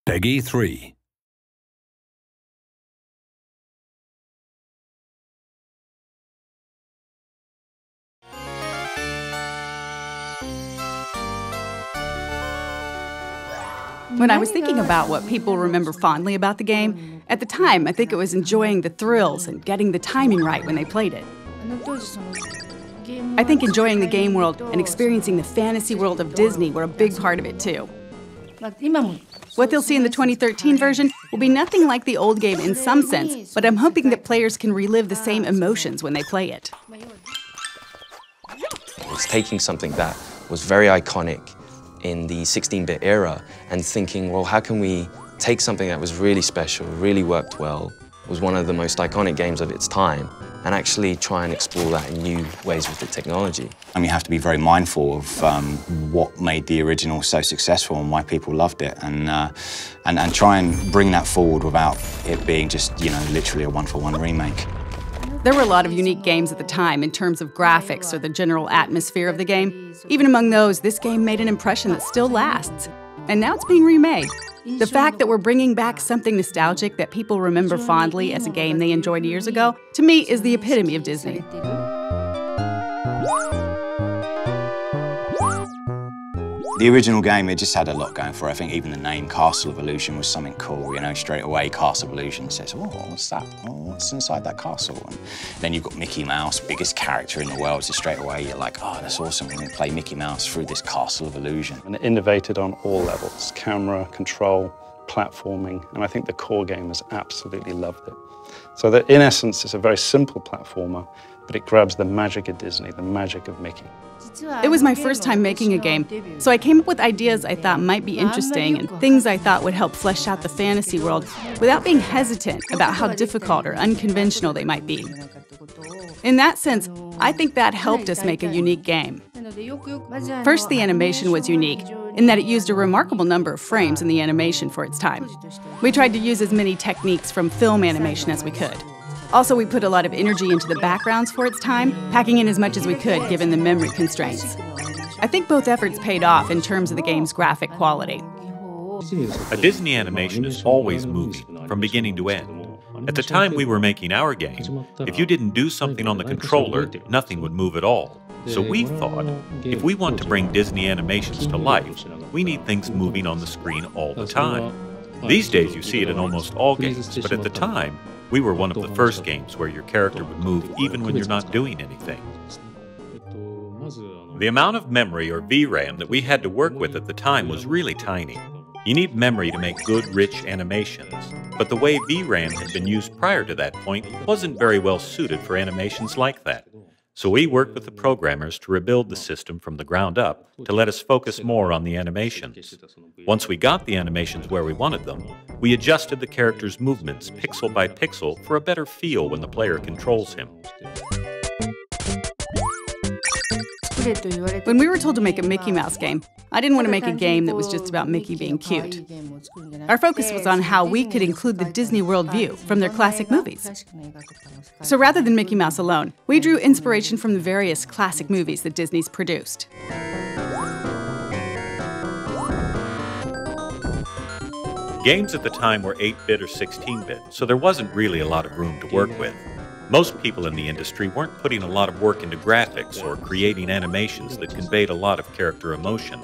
Peggy 3. When I was thinking about what people remember fondly about the game, at the time I think it was enjoying the thrills and getting the timing right when they played it. I think enjoying the game world and experiencing the fantasy world of Disney were a big part of it too. What they'll see in the 2013 version will be nothing like the old game in some sense, but I'm hoping that players can relive the same emotions when they play it. It's taking something that was very iconic in the 16-bit era and thinking, well, how can we take something that was really special, really worked well, was one of the most iconic games of its time, and actually try and explore that in new ways with the technology. And you have to be very mindful of what made the original so successful and why people loved it, and try and bring that forward without it being just, literally a one-for-one remake. There were a lot of unique games at the time in terms of graphics or the general atmosphere of the game. Even among those, this game made an impression that still lasts. And now it's being remade. The fact that we're bringing back something nostalgic that people remember fondly as a game they enjoyed years ago, to me, is the epitome of Disney. The original game, it just had a lot going for it. I think even the name Castle of Illusion was something cool, straight away Castle of Illusion says, oh, what's that? Oh, what's inside that castle? And then you've got Mickey Mouse, biggest character in the world, so straight away you're like, oh, that's awesome, we're going to play Mickey Mouse through this Castle of Illusion. And it innovated on all levels, camera, control, platforming, and I think the core gamers absolutely loved it. So that in essence, it's a very simple platformer, but it grabs the magic of Disney, the magic of Mickey. It was my first time making a game, so I came up with ideas I thought might be interesting and things I thought would help flesh out the fantasy world without being hesitant about how difficult or unconventional they might be. In that sense, I think that helped us make a unique game. First, the animation was unique in that it used a remarkable number of frames in the animation for its time. We tried to use as many techniques from film animation as we could. Also, we put a lot of energy into the backgrounds for its time, packing in as much as we could given the memory constraints. I think both efforts paid off in terms of the game's graphic quality. A Disney animation is always moving, from beginning to end. At the time we were making our game, if you didn't do something on the controller, nothing would move at all. So we thought, if we want to bring Disney animations to life, we need things moving on the screen all the time. These days you see it in almost all games, but at the time, we were one of the first games where your character would move even when you're not doing anything. The amount of memory or VRAM that we had to work with at the time was really tiny. You need memory to make good, rich animations, but the way VRAM had been used prior to that point wasn't very well suited for animations like that. So we worked with the programmers to rebuild the system from the ground up to let us focus more on the animations. Once we got the animations where we wanted them, we adjusted the character's movements pixel by pixel for a better feel when the player controls him. When we were told to make a Mickey Mouse game, I didn't want to make a game that was just about Mickey being cute. Our focus was on how we could include the Disney World view from their classic movies. So rather than Mickey Mouse alone, we drew inspiration from the various classic movies that Disney's produced. Games at the time were 8-bit or 16-bit, so there wasn't really a lot of room to work with. Most people in the industry weren't putting a lot of work into graphics or creating animations that conveyed a lot of character emotion.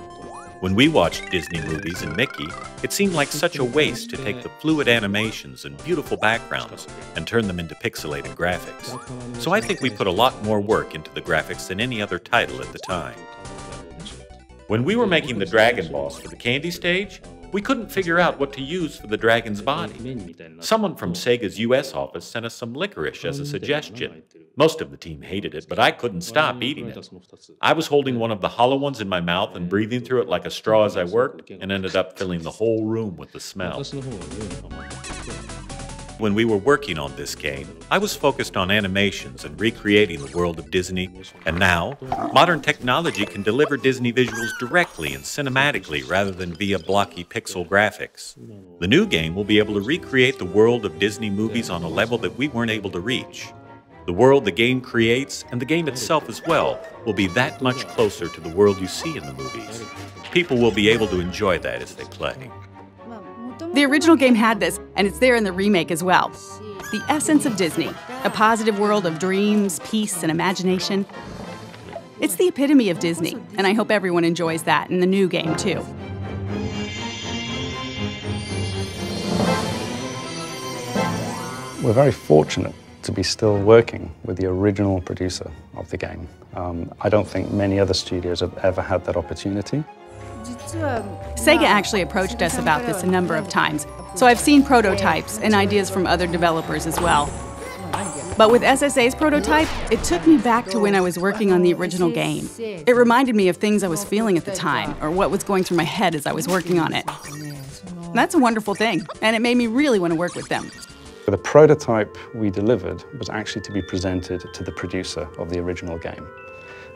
When we watched Disney movies and Mickey, it seemed like such a waste to take the fluid animations and beautiful backgrounds and turn them into pixelated graphics. So I think we put a lot more work into the graphics than any other title at the time. When we were making the Dragon Boss for the Candy stage, we couldn't figure out what to use for the dragon's body. Someone from Sega's US office sent us some licorice as a suggestion. Most of the team hated it, but I couldn't stop eating it. I was holding one of the hollow ones in my mouth and breathing through it like a straw as I worked, and ended up filling the whole room with the smell. When we were working on this game, I was focused on animations and recreating the world of Disney, and now, modern technology can deliver Disney visuals directly and cinematically rather than via blocky pixel graphics. The new game will be able to recreate the world of Disney movies on a level that we weren't able to reach. The world the game creates, and the game itself as well, will be that much closer to the world you see in the movies. People will be able to enjoy that as they play. The original game had this, and it's there in the remake as well. The essence of Disney, a positive world of dreams, peace, and imagination. It's the epitome of Disney, and I hope everyone enjoys that in the new game, too. We're very fortunate to be still working with the original producer of the game. I don't think many other studios have ever had that opportunity. Sega actually approached us about this a number of times, so I've seen prototypes and ideas from other developers as well. But with SSA's prototype, it took me back to when I was working on the original game. It reminded me of things I was feeling at the time, or what was going through my head as I was working on it. That's a wonderful thing, and it made me really want to work with them. The prototype we delivered was actually to be presented to the producer of the original game.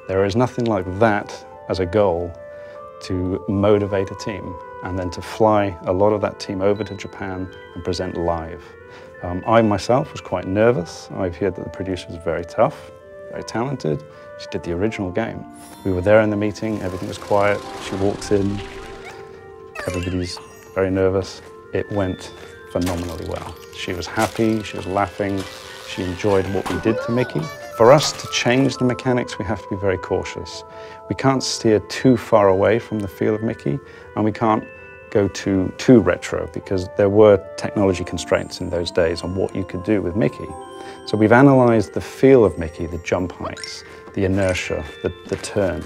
There is nothing like that as a goal to motivate a team and then to fly a lot of that team over to Japan and present live. I myself was quite nervous. I've heard that the producer was very tough, very talented. She did the original game. We were there in the meeting, everything was quiet. She walks in, everybody's very nervous. It went phenomenally well. She was happy, she was laughing, she enjoyed what we did to Mickey. For us to change the mechanics, we have to be very cautious. We can't steer too far away from the feel of Mickey, and we can't go too retro, because there were technology constraints in those days on what you could do with Mickey. So we've analyzed the feel of Mickey, the jump heights, the inertia, the turn,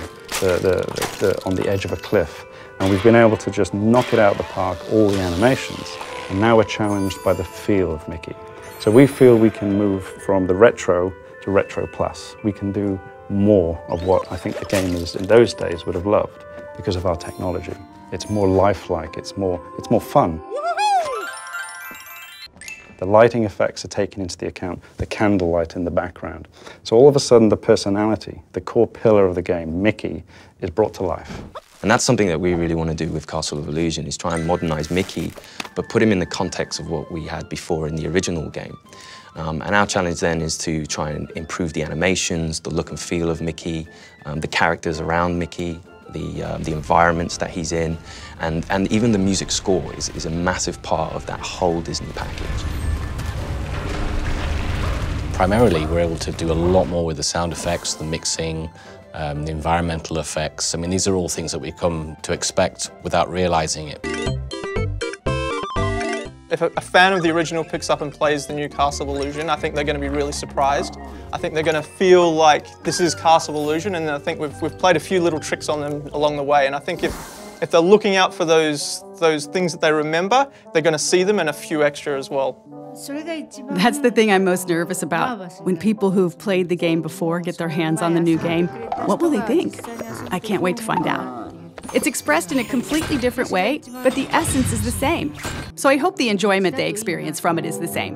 on the edge of a cliff, and we've been able to just knock it out of the park, all the animations, and now we're challenged by the feel of Mickey. So we feel we can move from the retro to retro plus. We can do more of what I think the gamers in those days would have loved because of our technology. It's more lifelike, it's more fun. The lighting effects are taken into the account, the candlelight in the background. So all of a sudden the personality, the core pillar of the game, Mickey, is brought to life. And that's something that we really want to do with Castle of Illusion, is try and modernize Mickey, but put him in the context of what we had before in the original game. And our challenge then is to try and improve the animations, the look and feel of Mickey, the characters around Mickey, the environments that he's in, and even the music score is a massive part of that whole Disney package. Primarily, we're able to do a lot more with the sound effects, the mixing, the environmental effects. I mean, these are all things that we've come to expect without realizing it. If a fan of the original picks up and plays the new Castle of Illusion, I think they're going to be really surprised. I think they're going to feel like this is Castle of Illusion, and I think we've played a few little tricks on them along the way. And I think if they're looking out for those things that they remember, they're going to see them and a few extra as well. That's the thing I'm most nervous about. When people who've played the game before get their hands on the new game, what will they think? I can't wait to find out. It's expressed in a completely different way, but the essence is the same. So I hope the enjoyment they experience from it is the same.